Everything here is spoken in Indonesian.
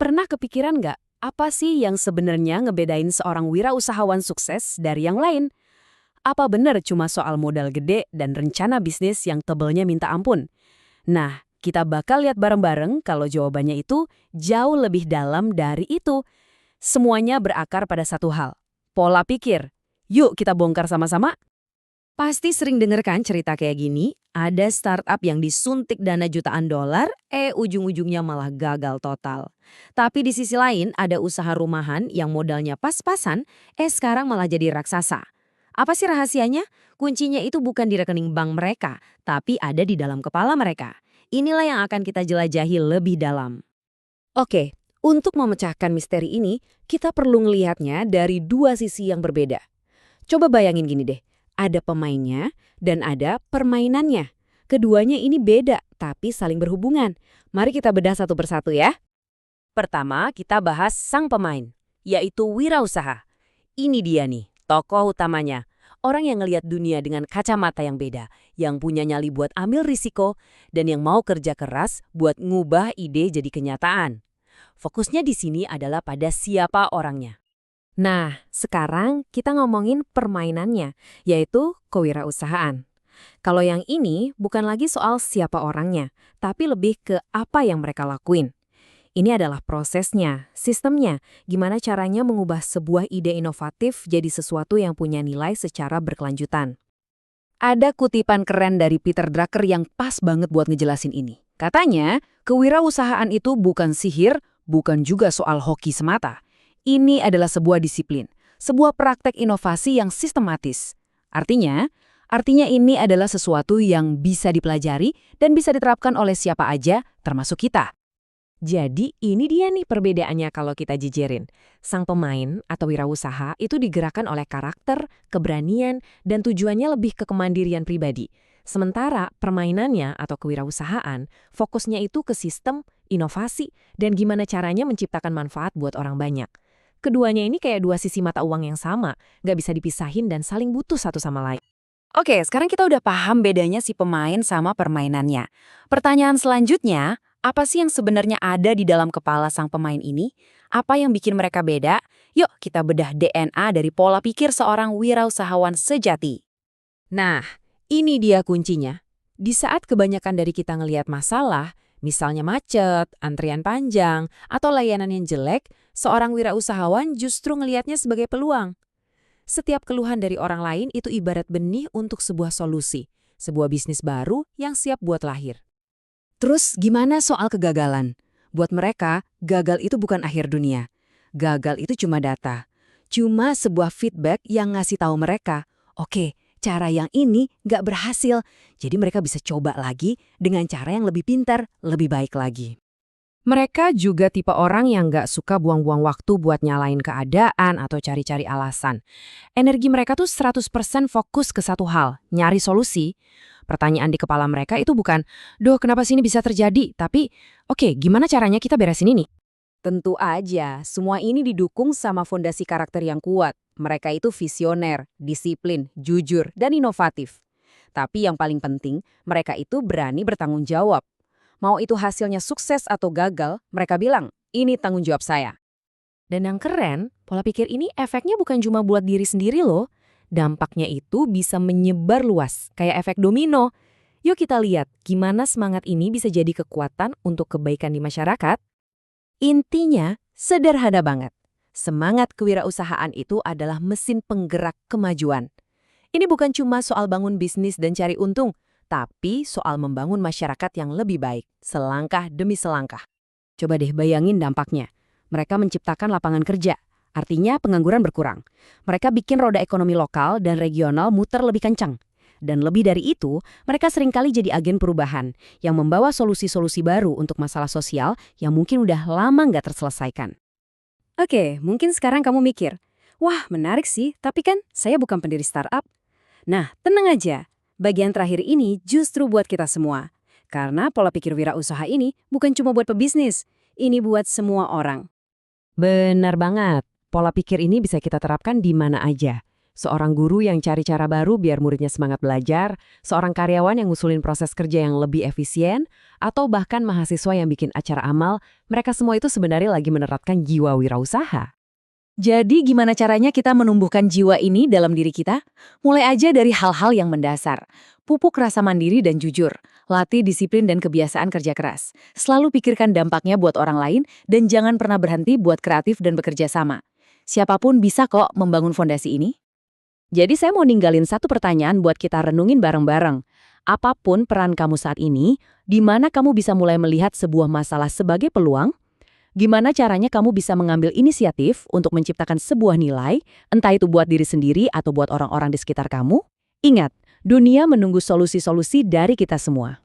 Pernah kepikiran nggak, apa sih yang sebenarnya ngebedain seorang wirausahawan sukses dari yang lain? Apa benar cuma soal modal gede dan rencana bisnis yang tebelnya minta ampun? Nah, kita bakal lihat bareng-bareng kalau jawabannya itu jauh lebih dalam dari itu. Semuanya berakar pada satu hal, pola pikir. Yuk kita bongkar sama-sama. Pasti sering denger kan cerita kayak gini, ada startup yang disuntik dana jutaan dolar, ujung-ujungnya malah gagal total. Tapi di sisi lain ada usaha rumahan yang modalnya pas-pasan, sekarang malah jadi raksasa. Apa sih rahasianya? Kuncinya itu bukan di rekening bank mereka, tapi ada di dalam kepala mereka. Inilah yang akan kita jelajahi lebih dalam. Oke, untuk memecahkan misteri ini, kita perlu ngelihatnya dari dua sisi yang berbeda. Coba bayangin gini deh. Ada pemainnya dan ada permainannya. Keduanya ini beda, tapi saling berhubungan. Mari kita bedah satu persatu ya. Pertama, kita bahas sang pemain, yaitu wirausaha. Ini dia nih, tokoh utamanya. Orang yang ngelihat dunia dengan kacamata yang beda, yang punya nyali buat ambil risiko, dan yang mau kerja keras buat ngubah ide jadi kenyataan. Fokusnya di sini adalah pada siapa orangnya. Nah, sekarang kita ngomongin permainannya, yaitu kewirausahaan. Kalau yang ini bukan lagi soal siapa orangnya, tapi lebih ke apa yang mereka lakuin. Ini adalah prosesnya, sistemnya, gimana caranya mengubah sebuah ide inovatif jadi sesuatu yang punya nilai secara berkelanjutan. Ada kutipan keren dari Peter Drucker yang pas banget buat ngejelasin ini. Katanya, kewirausahaan itu bukan sihir, bukan juga soal hoki semata. Ini adalah sebuah disiplin, sebuah praktek inovasi yang sistematis. Artinya ini adalah sesuatu yang bisa dipelajari dan bisa diterapkan oleh siapa aja, termasuk kita. Jadi ini dia nih perbedaannya kalau kita jejerin. Sang pemain atau wirausaha itu digerakkan oleh karakter, keberanian, dan tujuannya lebih ke kemandirian pribadi. Sementara permainannya atau kewirausahaan, fokusnya itu ke sistem, inovasi, dan gimana caranya menciptakan manfaat buat orang banyak. Keduanya ini kayak dua sisi mata uang yang sama, nggak bisa dipisahin dan saling butuh satu sama lain. Oke, sekarang kita udah paham bedanya si pemain sama permainannya. Pertanyaan selanjutnya, apa sih yang sebenarnya ada di dalam kepala sang pemain ini? Apa yang bikin mereka beda? Yuk kita bedah DNA dari pola pikir seorang wirausahawan sejati. Nah, ini dia kuncinya. Di saat kebanyakan dari kita ngelihat masalah, misalnya macet, antrian panjang, atau layanan yang jelek, seorang wirausahawan justru ngelihatnya sebagai peluang. Setiap keluhan dari orang lain itu ibarat benih untuk sebuah solusi, sebuah bisnis baru yang siap buat lahir. Terus gimana soal kegagalan? Buat mereka, gagal itu bukan akhir dunia. Gagal itu cuma data. Cuma sebuah feedback yang ngasih tahu mereka, oke, cara yang ini nggak berhasil, jadi mereka bisa coba lagi dengan cara yang lebih pintar, lebih baik lagi. Mereka juga tipe orang yang nggak suka buang-buang waktu buat nyalain keadaan atau cari-cari alasan. Energi mereka tuh 100% fokus ke satu hal, nyari solusi. Pertanyaan di kepala mereka itu bukan, "Duh, kenapa sih ini bisa terjadi?" Tapi, "Oke, gimana caranya kita beresin ini?" Tentu aja, semua ini didukung sama fondasi karakter yang kuat. Mereka itu visioner, disiplin, jujur, dan inovatif. Tapi yang paling penting, mereka itu berani bertanggung jawab. Mau itu hasilnya sukses atau gagal, mereka bilang, ini tanggung jawab saya. Dan yang keren, pola pikir ini efeknya bukan cuma buat diri sendiri loh. Dampaknya itu bisa menyebar luas, kayak efek domino. Yuk kita lihat gimana semangat ini bisa jadi kekuatan untuk kebaikan di masyarakat. Intinya, sederhana banget. Semangat kewirausahaan itu adalah mesin penggerak kemajuan. Ini bukan cuma soal bangun bisnis dan cari untung, tapi soal membangun masyarakat yang lebih baik, selangkah demi selangkah. Coba deh bayangin dampaknya. Mereka menciptakan lapangan kerja, artinya pengangguran berkurang. Mereka bikin roda ekonomi lokal dan regional muter lebih kencang. Dan lebih dari itu, mereka seringkali jadi agen perubahan yang membawa solusi-solusi baru untuk masalah sosial yang mungkin udah lama nggak terselesaikan. Oke, mungkin sekarang kamu mikir, wah menarik sih, tapi kan saya bukan pendiri startup. Nah, tenang aja. Bagian terakhir ini justru buat kita semua. Karena pola pikir wirausaha ini bukan cuma buat pebisnis, ini buat semua orang. Benar banget. Pola pikir ini bisa kita terapkan di mana aja. Seorang guru yang cari cara baru biar muridnya semangat belajar, seorang karyawan yang ngusulin proses kerja yang lebih efisien, atau bahkan mahasiswa yang bikin acara amal, mereka semua itu sebenarnya lagi menerapkan jiwa wirausaha. Jadi gimana caranya kita menumbuhkan jiwa ini dalam diri kita? Mulai aja dari hal-hal yang mendasar. Pupuk rasa mandiri dan jujur. Latih disiplin dan kebiasaan kerja keras. Selalu pikirkan dampaknya buat orang lain dan jangan pernah berhenti buat kreatif dan bekerja sama. Siapapun bisa kok membangun fondasi ini. Jadi saya mau ninggalin satu pertanyaan buat kita renungin bareng-bareng. Apapun peran kamu saat ini, di mana kamu bisa mulai melihat sebuah masalah sebagai peluang? Gimana caranya kamu bisa mengambil inisiatif untuk menciptakan sebuah nilai, entah itu buat diri sendiri atau buat orang-orang di sekitar kamu? Ingat, dunia menunggu solusi-solusi dari kita semua.